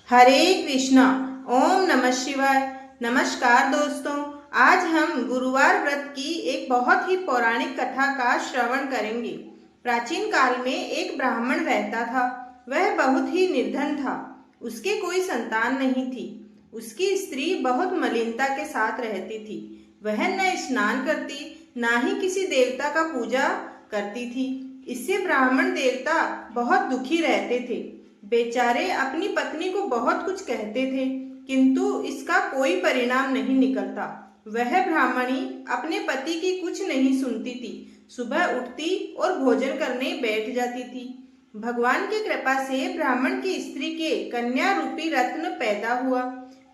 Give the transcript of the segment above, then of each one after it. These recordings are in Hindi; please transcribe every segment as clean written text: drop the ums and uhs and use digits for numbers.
हरे कृष्णा। ओम नमः शिवाय। नमस्कार दोस्तों, आज हम गुरुवार व्रत की एक बहुत ही पौराणिक कथा का श्रवण करेंगे। प्राचीन काल में एक ब्राह्मण रहता था। वह बहुत ही निर्धन था। उसके कोई संतान नहीं थी। उसकी स्त्री बहुत मलिनता के साथ रहती थी। वह न स्नान करती, ना ही किसी देवता का पूजा करती थी। इससे ब्राह्मण देवता बहुत दुखी रहते थे। बेचारे अपनी पत्नी को बहुत कुछ कहते थे, किंतु इसका कोई परिणाम नहीं निकलता। वह ब्राह्मणी अपने पति की कुछ नहीं सुनती थी। सुबह उठती और भोजन करने बैठ जाती थी। भगवान की कृपा से ब्राह्मण की स्त्री के कन्या रूपी रत्न पैदा हुआ।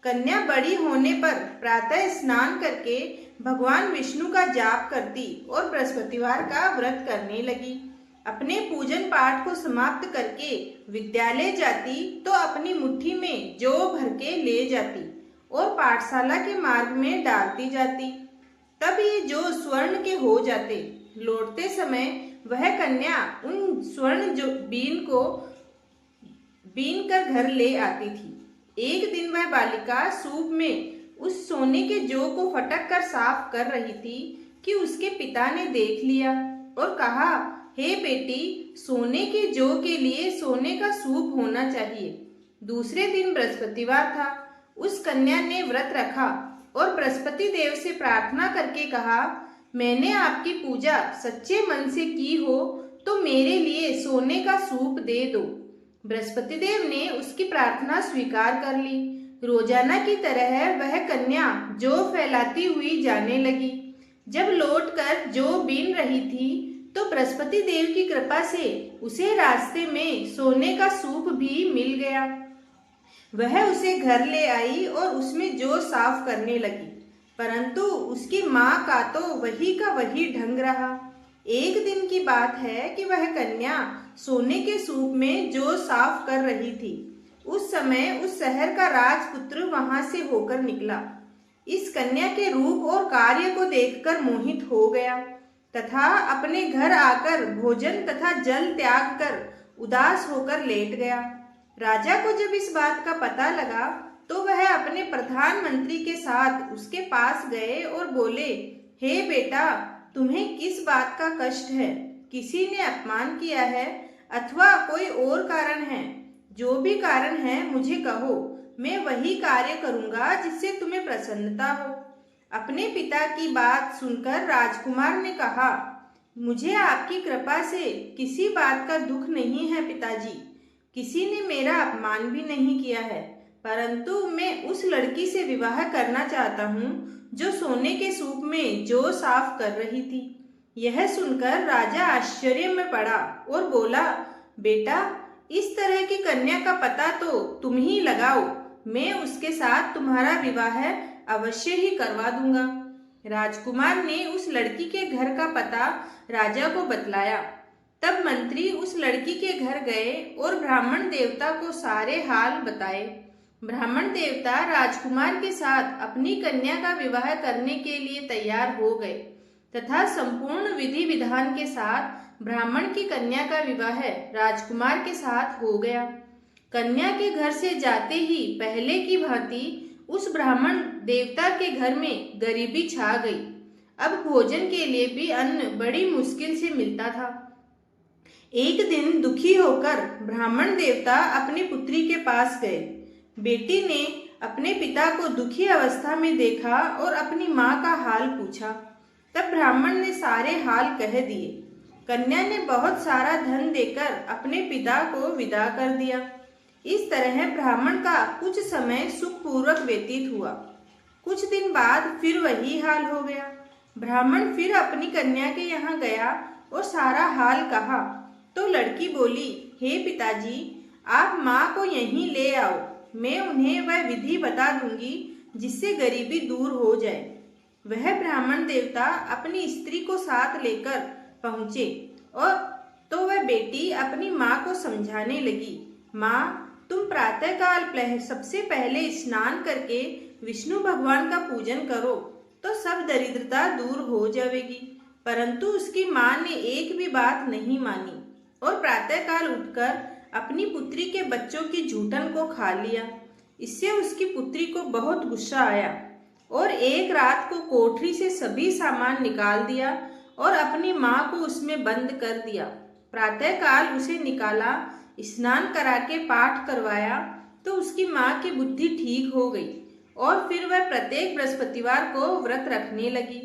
कन्या बड़ी होने पर प्रातः स्नान करके भगवान विष्णु का जाप करती और बृहस्पतिवार का व्रत करने लगी। अपने पूजन पाठ को समाप्त करके विद्यालय जाती तो अपनी मुट्ठी में जौ भर के ले जाती और पाठशाला के मार्ग में डालती जाती। तब ये जौ स्वर्ण के हो जाते। लौटते समय वह कन्या उन स्वर्ण जो बीन कर घर ले आती थी। एक दिन वह बालिका सूप में उस सोने के जौ को फटक कर साफ कर रही थी कि उसके पिता ने देख लिया और कहा, हे बेटी, सोने के जौ के लिए सोने का सूप होना चाहिए। दूसरे दिन बृहस्पतिवार था। उस कन्या ने व्रत रखा और बृहस्पति देव से प्रार्थना करके कहा, मैंने आपकी पूजा सच्चे मन से की हो तो मेरे लिए सोने का सूप दे दो। बृहस्पति देव ने उसकी प्रार्थना स्वीकार कर ली। रोजाना की तरह वह कन्या जौ फैलाती हुई जाने लगी। जब लौटकर जौ बीन रही थी तो बृहस्पति देव की कृपा से उसे रास्ते में सोने का सूप भी मिल गया। वह उसे घर ले आई और उसमें जौ साफ करने लगी, परंतु उसकी माँ का तो वही का वही ढंग रहा। एक दिन की बात है कि वह कन्या सोने के सूप में जौ साफ कर रही थी। उस समय उस शहर का राजपुत्र वहां से होकर निकला। इस कन्या के रूप और कार्य को देखकर मोहित हो गया तथा अपने घर आकर भोजन तथा जल त्याग कर उदास होकर लेट गया। राजा को जब इस बात का पता लगा तो वह अपने प्रधानमंत्री के साथ उसके पास गए और बोले, हे बेटा, तुम्हें किस बात का कष्ट है? किसी ने अपमान किया है अथवा कोई और कारण है? जो भी कारण है मुझे कहो, मैं वही कार्य करूंगा जिससे तुम्हें प्रसन्नता हो। अपने पिता की बात सुनकर राजकुमार ने कहा, मुझे आपकी कृपा से किसी बात का दुख नहीं है पिताजी। किसी ने मेरा अपमान भी नहीं किया है, परंतु मैं उस लड़की से विवाह करना चाहता हूँ जो सोने के सूप में जौ साफ कर रही थी। यह सुनकर राजा आश्चर्य में पड़ा और बोला, बेटा, इस तरह की कन्या का पता तो तुम ही लगाओ। मैं उसके साथ तुम्हारा विवाह अवश्य ही करवा दूंगा। राजकुमार ने उस लड़की के घर का पता राजा को बतलाया। तब मंत्री उस लड़की के घर गए और ब्राह्मण देवता को सारे हाल बताए। ब्राह्मण देवता राजकुमार के साथ अपनी कन्या का विवाह करने के लिए तैयार हो गए तथा संपूर्ण विधि विधान के साथ ब्राह्मण की कन्या का विवाह राजकुमार के साथ हो गया। कन्या के घर से जाते ही पहले की भांति उस ब्राह्मण देवता के घर में गरीबी छा गई। अब भोजन के लिए भी अन्न बड़ी मुश्किल से मिलता था। एक दिन दुखी होकर ब्राह्मण देवता अपनी पुत्री के पास गए। बेटी ने अपने पिता को दुखी अवस्था में देखा और अपनी माँ का हाल पूछा। तब ब्राह्मण ने सारे हाल कह दिए। कन्या ने बहुत सारा धन देकर अपने पिता को विदा कर दिया। इस तरह ब्राह्मण का कुछ समय सुखपूर्वक व्यतीत हुआ। कुछ दिन बाद फिर वही हाल हो गया। ब्राह्मण फिर अपनी कन्या के यहाँ गया और सारा हाल कहा तो लड़की बोली, हे पिताजी, आप माँ को यहीं ले आओ। मैं उन्हें वह विधि बता दूंगी जिससे गरीबी दूर हो जाए। वह ब्राह्मण देवता अपनी स्त्री को साथ लेकर पहुँचे और तो वह बेटी अपनी माँ को समझाने लगी, माँ, तुम प्रातःकाल सबसे पहले स्नान करके विष्णु भगवान का पूजन करो तो सब दरिद्रता दूर हो जाएगी। परंतु उसकी माँ ने एक भी बात नहीं मानी और प्रातःकाल उठकर अपनी पुत्री के बच्चों की जूठन को खा लिया। इससे उसकी पुत्री को बहुत गुस्सा आया और एक रात को कोठरी से सभी सामान निकाल दिया और अपनी माँ को उसमें बंद कर दिया। प्रातःकाल उसे निकाला, स्नान करा के पाठ करवाया तो उसकी माँ की बुद्धि ठीक हो गई और फिर वह प्रत्येक बृहस्पतिवार को व्रत रखने लगी।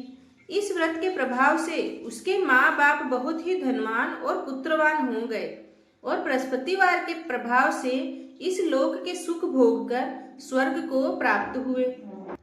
इस व्रत के प्रभाव से उसके माँ बाप बहुत ही धनवान और पुत्रवान हो गए और बृहस्पतिवार के प्रभाव से इस लोक के सुख भोग कर स्वर्ग को प्राप्त हुए।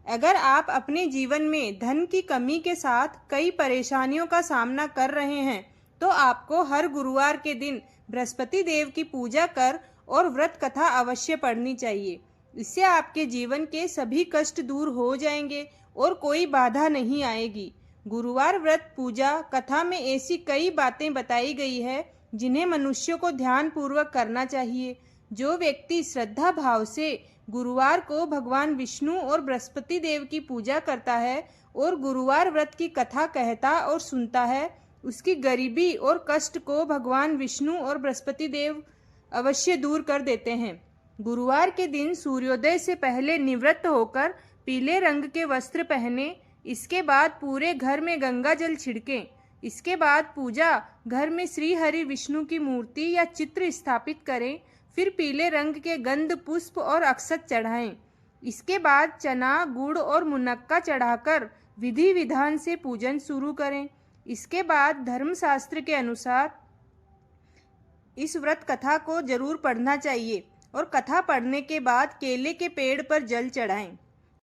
अगर आप अपने जीवन में धन की कमी के साथ कई परेशानियों का सामना कर रहे हैं तो आपको हर गुरुवार के दिन बृहस्पति देव की पूजा कर और व्रत कथा अवश्य पढ़नी चाहिए। इससे आपके जीवन के सभी कष्ट दूर हो जाएंगे और कोई बाधा नहीं आएगी। गुरुवार व्रत पूजा कथा में ऐसी कई बातें बताई गई है जिन्हें मनुष्यों को ध्यान पूर्वक करना चाहिए। जो व्यक्ति श्रद्धा भाव से गुरुवार को भगवान विष्णु और बृहस्पति देव की पूजा करता है और गुरुवार व्रत की कथा कहता और सुनता है, उसकी गरीबी और कष्ट को भगवान विष्णु और बृहस्पति देव अवश्य दूर कर देते हैं। गुरुवार के दिन सूर्योदय से पहले निवृत्त होकर पीले रंग के वस्त्र पहने, इसके बाद पूरे घर में गंगा जल छिड़कें। इसके बाद पूजा घर में श्री हरि विष्णु की मूर्ति या चित्र स्थापित करें। फिर पीले रंग के गंध पुष्प और अक्षत चढ़ाएं। इसके बाद चना, गुड़ और मुनक्का चढ़ाकर विधि विधान से पूजन शुरू करें। इसके बाद धर्मशास्त्र के अनुसार इस व्रत कथा को जरूर पढ़ना चाहिए और कथा पढ़ने के बाद केले के पेड़ पर जल चढ़ाएं।